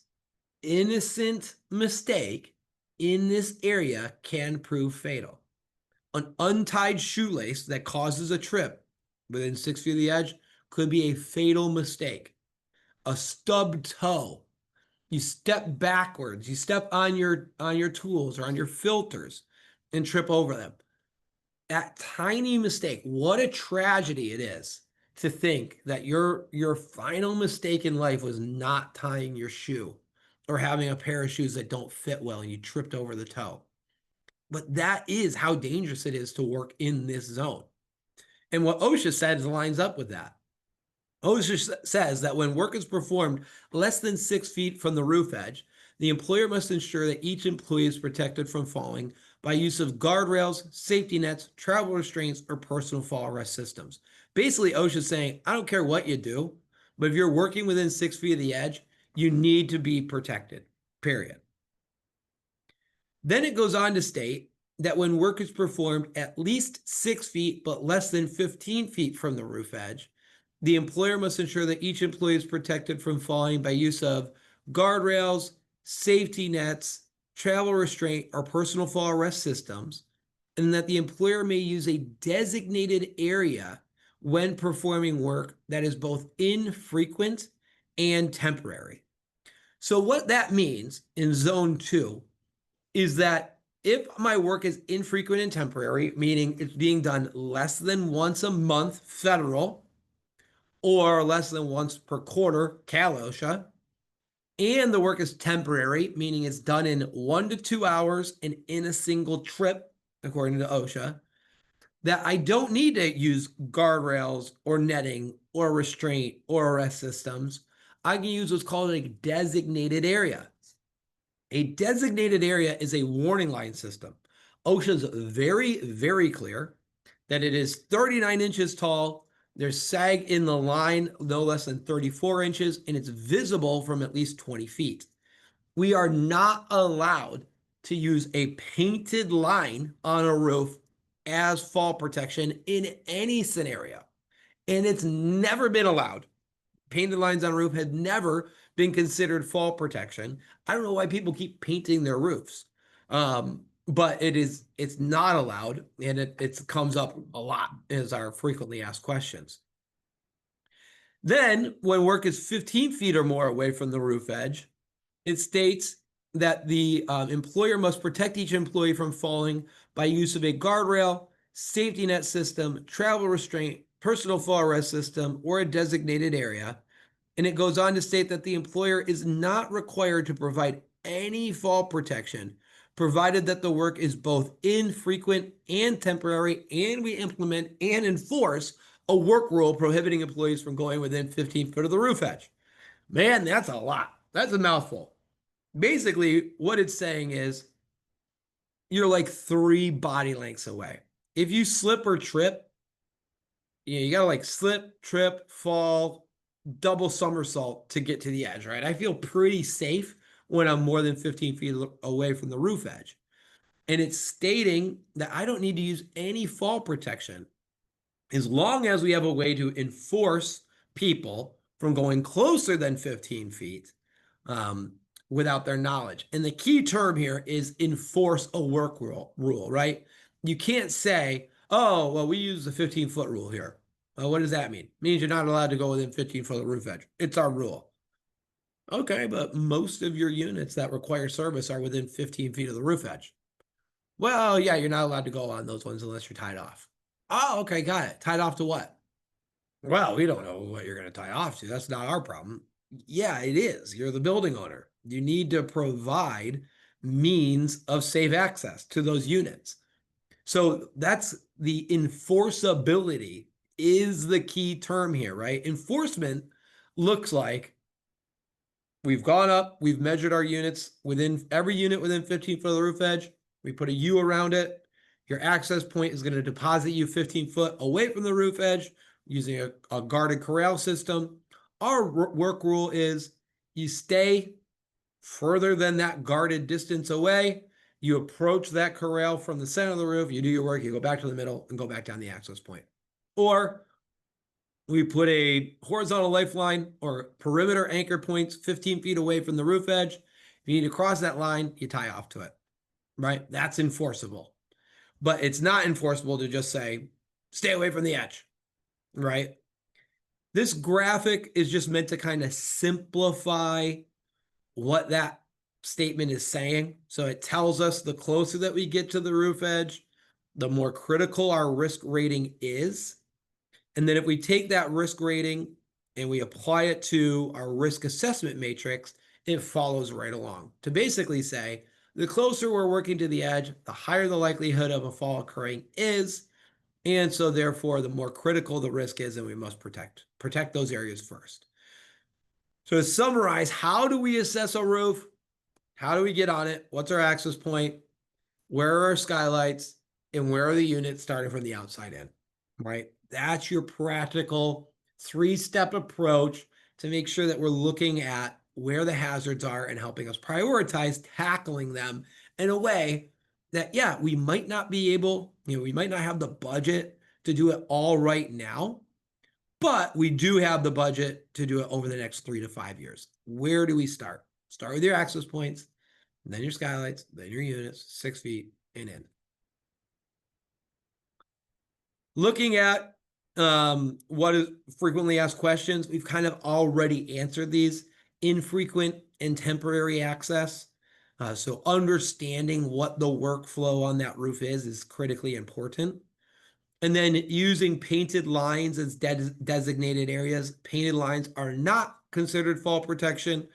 innocent mistake in this area can prove fatal. An untied shoelace that causes a trip within 6 feet of the edge could be a fatal mistake. A stubbed toe. You step backwards, you step on your tools or on your filters and trip over them. That tiny mistake, what a tragedy it is to think that your final mistake in life was not tying your shoe or having a pair of shoes that don't fit well and you tripped over the toe. But that is how dangerous it is to work in this zone. And what OSHA says lines up with that. OSHA says that when work is performed less than 6 feet from the roof edge, the employer must ensure that each employee is protected from falling by use of guardrails, safety nets, travel restraints, or personal fall arrest systems. Basically, OSHA is saying, I don't care what you do, but if you're working within 6 feet of the edge, you need to be protected, period. Then it goes on to state that when work is performed at least 6 feet, but less than 15 feet from the roof edge, the employer must ensure that each employee is protected from falling by use of guardrails, safety nets, travel restraint, or personal fall arrest systems, and that the employer may use a designated area when performing work that is both infrequent and temporary. So what that means in zone 2 is that if my work is infrequent and temporary, meaning it's being done less than once a month, federal, or less than once per quarter, Cal OSHA, and the work is temporary, meaning it's done in 1 to 2 hours and in a single trip, according to OSHA, that I don't need to use guardrails or netting or restraint or arrest systems. I can use what's called a designated area. A designated area is a warning line system. OSHA is very, very clear that it is 39 inches tall. There's sag in the line no less than 34 inches, and it's visible from at least 20 feet. We are not allowed to use a painted line on a roof as fall protection in any scenario. And it's never been allowed. Painted lines on a roof have never been considered fall protection. I don't know why people keep painting their roofs. But it's not allowed, and it comes up a lot as our frequently asked questions. Then, when work is 15 feet or more away from the roof edge, it states that the employer must protect each employee from falling by use of a guardrail, safety net system, travel restraint, personal fall arrest system, or a designated area. And it goes on to state that the employer is not required to provide any fall protection, provided that the work is both infrequent and temporary, and we implement and enforce a work rule prohibiting employees from going within 15 foot of the roof edge. Man, that's a lot. That's a mouthful. Basically, what it's saying is you're like 3 body lengths away. If you slip or trip, you gotta like slip, trip, fall, double somersault to get to the edge, right? I feel pretty safe when I'm more than 15 feet away from the roof edge. And it's stating that I don't need to use any fall protection as long as we have a way to enforce people from going closer than 15 feet without their knowledge. And the key term here is enforce a work rule, right? You can't say, oh, well, we use the 15-foot rule here. Well, what does that mean? It means you're not allowed to go within 15 foot of the roof edge. It's our rule. Okay, but most of your units that require service are within 15 feet of the roof edge. Well, yeah, you're not allowed to go on those ones unless you're tied off. Oh, okay, got it. Tied off to what? Well, we don't know what you're going to tie off to. That's not our problem. Yeah, it is. You're the building owner. You need to provide means of safe access to those units. So that's the enforceability is the key term here, right? Enforcement looks like we've gone up, we've measured our units within every unit within 15 foot of the roof edge. We put a U around it. Your access point is going to deposit you 15 foot away from the roof edge using a guarded corral system. Our work rule is you stay further than that guarded distance away. You approach that corral from the center of the roof, you do your work, you go back to the middle and go back down the access point. Or we put a horizontal lifeline or perimeter anchor points 15 feet away from the roof edge. If you need to cross that line, you tie off to it, right? That's enforceable. But it's not enforceable to just say, stay away from the edge, right? This graphic is just meant to kind of simplify what that statement is saying. So it tells us the closer that we get to the roof edge, the more critical our risk rating is. And then if we take that risk rating and we apply it to our risk assessment matrix, it follows right along to basically say, the closer we're working to the edge, the higher the likelihood of a fall occurring is. And so therefore, the more critical the risk is, and we must protect those areas first. So to summarize, how do we assess a roof? How do we get on it? What's our access point? Where are our skylights? And where are the units starting from the outside in, right? That's your practical 3-step approach to make sure that we're looking at where the hazards are and helping us prioritize tackling them in a way that, yeah, we might not be able, we might not have the budget to do it all right now, but we do have the budget to do it over the next 3 to 5 years. Where do we start? Start with your access points, then your skylights, then your units, 6 feet and in. Looking at what is frequently asked questions, we've kind of already answered these. Infrequent and temporary access. So understanding what the workflow on that roof is critically important. And then using painted lines as designated areas. Painted lines are not considered fall protection.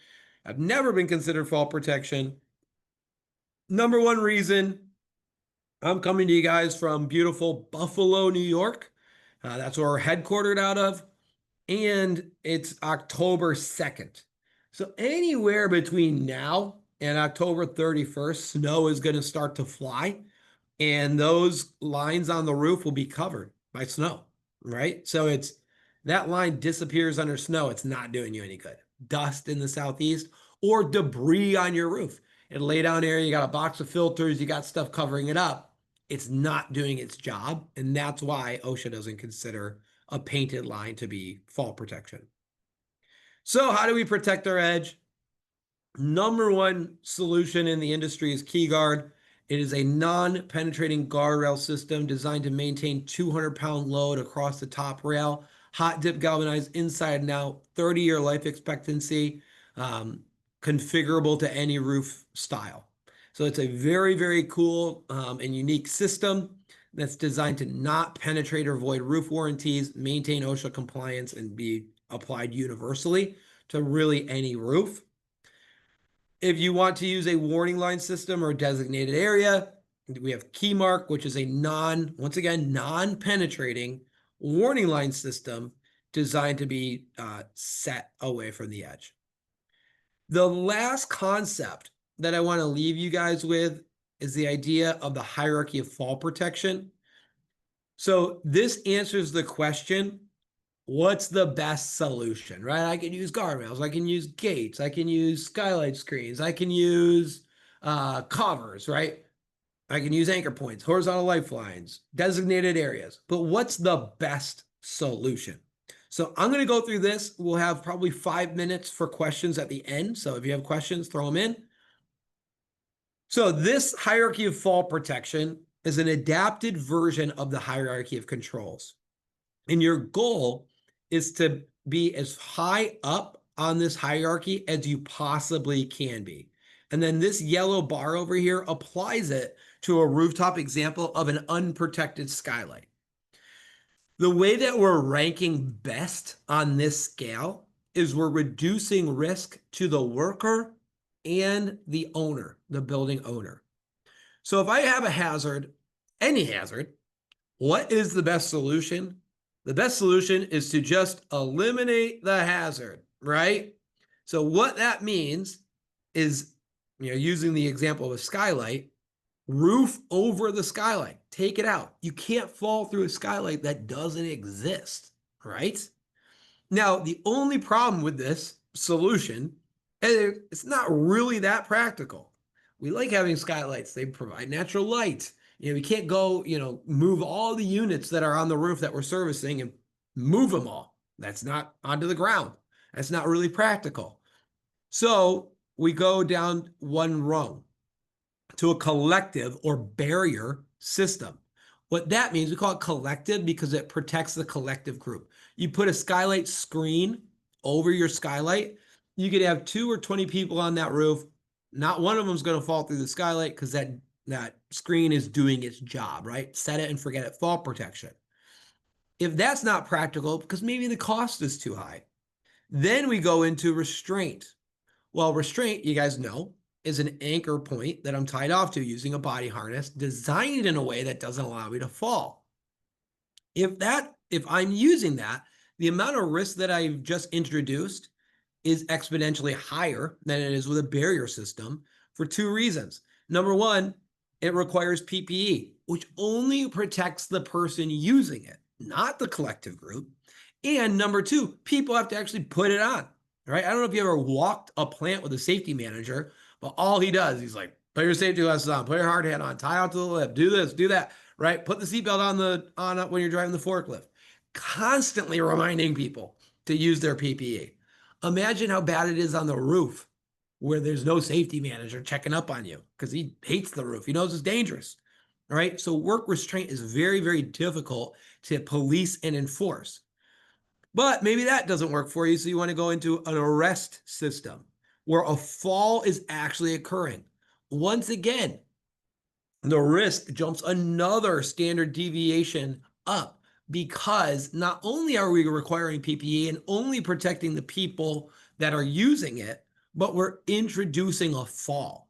Have never been considered fall protection. Number one reason, I'm coming to you guys from beautiful Buffalo, New York. That's where we're headquartered out of. And it's October 2nd. So anywhere between now and October 31st, snow is going to start to fly. And those lines on the roof will be covered by snow, right? So it's that line disappears under snow. It's not doing you any good. Dust in the southeast or debris on your roof. In a lay down area, you got a box of filters, you got stuff covering it up. It's not doing its job. And that's why OSHA doesn't consider a painted line to be fall protection. So how do we protect our edge? Number one solution in the industry is KeyGuard. It is a non-penetrating guardrail system designed to maintain 200-pound load across the top rail, hot dip galvanized inside and out, 30-year life expectancy, configurable to any roof style. So it's a very, very cool and unique system that's designed to not penetrate or void roof warranties, maintain OSHA compliance, and be applied universally to really any roof. If you want to use a warning line system or a designated area, we have KeyMark, which is a once again, non-penetrating warning line system designed to be set away from the edge. The last concept that I want to leave you guys with is the idea of the hierarchy of fall protection. So this answers the question, what's the best solution, right? I can use guardrails, I can use gates, I can use skylight screens, I can use covers, right? I can use anchor points, horizontal lifelines, designated areas. But what's the best solution? So I'm going to go through this. We'll have probably 5 minutes for questions at the end. So if you have questions, throw them in. So this hierarchy of fall protection is an adapted version of the hierarchy of controls. And your goal is to be as high up on this hierarchy as you possibly can be. And then this yellow bar over here applies it to a rooftop example of an unprotected skylight. The way that we're ranking best on this scale is we're reducing risk to the worker and the owner, the building owner. So if I have a hazard, any hazard, what is the best solution? The best solution is to just eliminate the hazard, right? So what that means is, using the example of a skylight, roof over the skylight, take it out. You can't fall through a skylight that doesn't exist, right? Now, the only problem with this solution is it's not really that practical. We like having skylights. They provide natural light. We can't go, move all the units that are on the roof that we're servicing and move them all. That's not onto the ground. That's not really practical. So we go down one rung to a collective or barrier system. What that means, we call it collective because it protects the collective group. You put a skylight screen over your skylight, you could have 2 or 20 people on that roof. Not one of them is going to fall through the skylight because that screen is doing its job, right? Set it and forget it, fall protection. If that's not practical, because maybe the cost is too high, then we go into restraint. Well, restraint, you guys know, is an anchor point that I'm tied off to using a body harness designed in a way that doesn't allow me to fall. If I'm using that, the amount of risk that I've just introduced is exponentially higher than it is with a barrier system for 2 reasons. Number one, it requires PPE, which only protects the person using it, not the collective group. And number 2, people have to actually put it on, right? I don't know if you ever walked a plant with a safety manager, but all he does, he's like, put your safety glasses on, put your hard hat on, tie out to the lip, do this, do that, right? Put the seatbelt on when you're driving the forklift. Constantly reminding people to use their PPE. Imagine how bad it is on the roof where there's no safety manager checking up on you because he hates the roof. He knows it's dangerous. All right. So work restraint is very, very difficult to police and enforce. But maybe that doesn't work for you. So you want to go into an arrest system where a fall is actually occurring. Once again, the risk jumps another standard deviation up because not only are we requiring PPE and only protecting the people that are using it, but we're introducing a fall.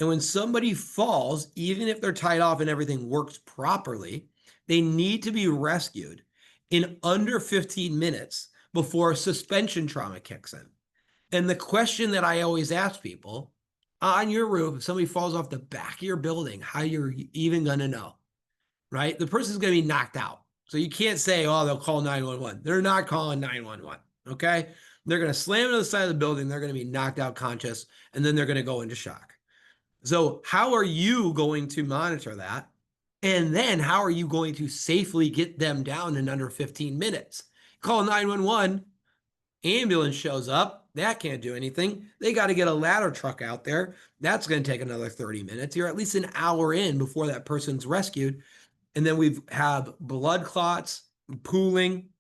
And when somebody falls, even if they're tied off and everything works properly, they need to be rescued in under 15 minutes before suspension trauma kicks in. And the question that I always ask people, on your roof, if somebody falls off the back of your building, how you're even going to know, right? The person's going to be knocked out. So you can't say, oh, they'll call 911. They're not calling 911, okay? They're going to slam into the side of the building. They're going to be knocked out conscious, and then they're going to go into shock. So how are you going to monitor that? And then how are you going to safely get them down in under 15 minutes? Call 911, ambulance shows up. That can't do anything. They got to get a ladder truck out there. That's going to take another 30 minutes. You're at least an hour in before that person's rescued. And then we have blood clots, pooling,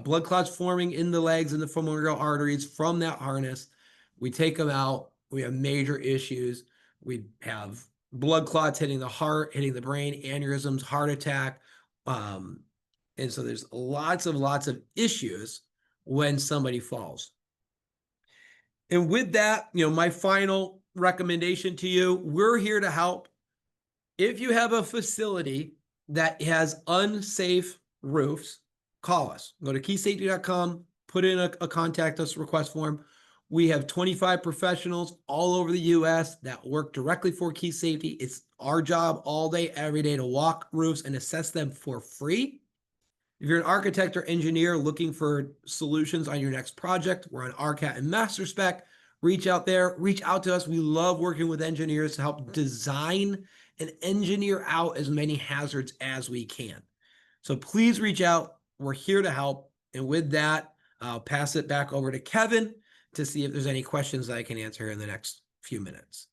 blood clots forming in the legs and the femoral arteries from that harness. We take them out. We have major issues. We have blood clots hitting the heart, hitting the brain, aneurysms, heart attack. And so there's lots of issues when somebody falls. And with that, my final recommendation to you, we're here to help. If you have a facility that has unsafe roofs, call us. Go to keesafety.com, put in a contact us request form. We have 25 professionals all over the US that work directly for Kee Safety. It's our job all day, every day to walk roofs and assess them for free. If you're an architect or engineer looking for solutions on your next project, we're on RCAT and Master Spec. Reach out to us. We love working with engineers to help design and engineer out as many hazards as we can. So please reach out. We're here to help. And with that, I'll pass it back over to Kevin to see if there's any questions that I can answer in the next few minutes.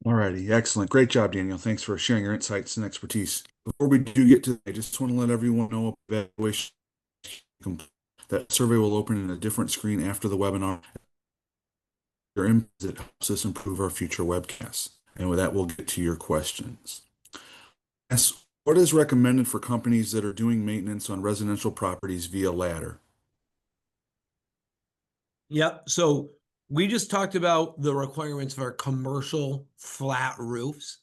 All righty, excellent. Great job, Daniel. Thanks for sharing your insights and expertise. Before we do get to, I just want to let everyone know evaluation that survey will open in a different screen after the webinar. Your input that helps us improve our future webcasts. And with that, we'll get to your questions. Yes, what is recommended for companies that are doing maintenance on residential properties via ladder? Yep. So we just talked about the requirements for commercial flat roofs.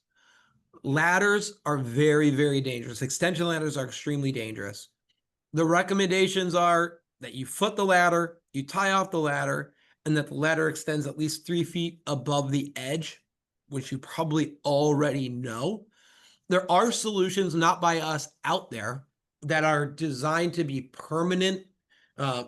Ladders are very, very dangerous. Extension ladders are extremely dangerous. The recommendations are that you foot the ladder, you tie off the ladder, and that the ladder extends at least 3 feet above the edge, which you probably already know. There are solutions not by us out there that are designed to be permanent,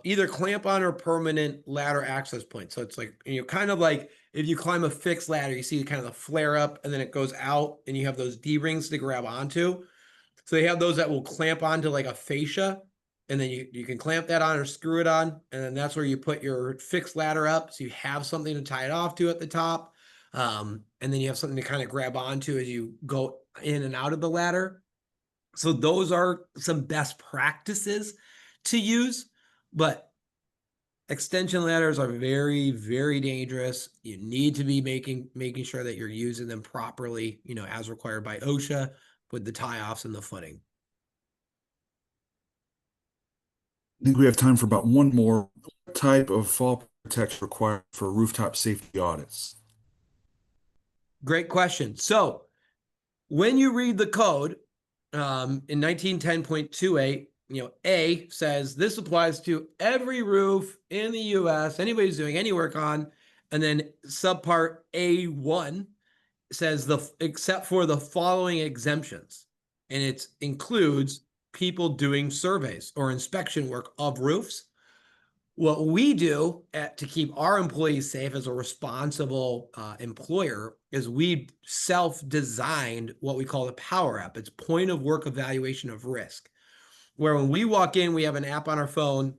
either clamp on or permanent ladder access points. So it's like, kind of like if you climb a fixed ladder, you see kind of the flare up and then it goes out and you have those D-rings to grab onto. So they have those that will clamp onto like a fascia, and then you can clamp that on or screw it on. And then that's where you put your fixed ladder up. So you have something to tie it off to at the top. And then you have something to kind of grab onto as you go in and out of the ladder. So those are some best practices to use, but extension ladders are very, very dangerous. You need to be making sure that you're using them properly, as required by OSHA with the tie-offs and the footing. I think we have time for about one more. What type of fall protection required for rooftop safety audits? Great question. So when you read the code in 1910.28, A says this applies to every roof in the US, anybody's doing any work on, and then subpart A1 says except for the following exemptions, and it includes people doing surveys or inspection work of roofs. What we do to keep our employees safe as a responsible employer is we self-designed what we call the Power App. It's point of work evaluation of risk, where when we walk in, we have an app on our phone.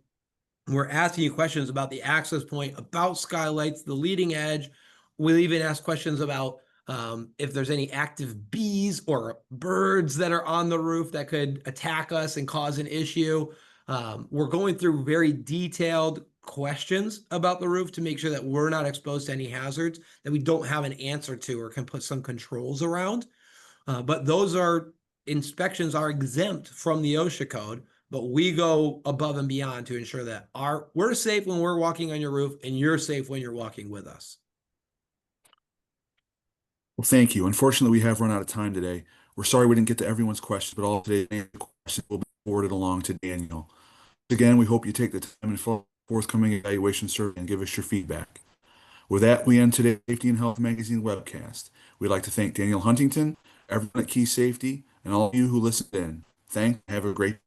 We're asking you questions about the access point, about skylights, the leading edge. We'll even ask questions about if there's any active bees or birds that are on the roof that could attack us and cause an issue. We're going through very detailed questions about the roof to make sure that we're not exposed to any hazards that we don't have an answer to or can put some controls around. But those are inspections are exempt from the OSHA code, but we go above and beyond to ensure that we're safe when we're walking on your roof and you're safe when you're walking with us. Well, thank you. Unfortunately, we have run out of time today. We're sorry we didn't get to everyone's questions, but all today's questions will be forwarded along to Daniel. Again, we hope you take the time and fill out the forthcoming evaluation survey and give us your feedback. With that, we end today's Safety and Health Magazine webcast. We'd like to thank Daniel Huntington, everyone at Kee Safety, and all of you who listened in. Thanks. Have a great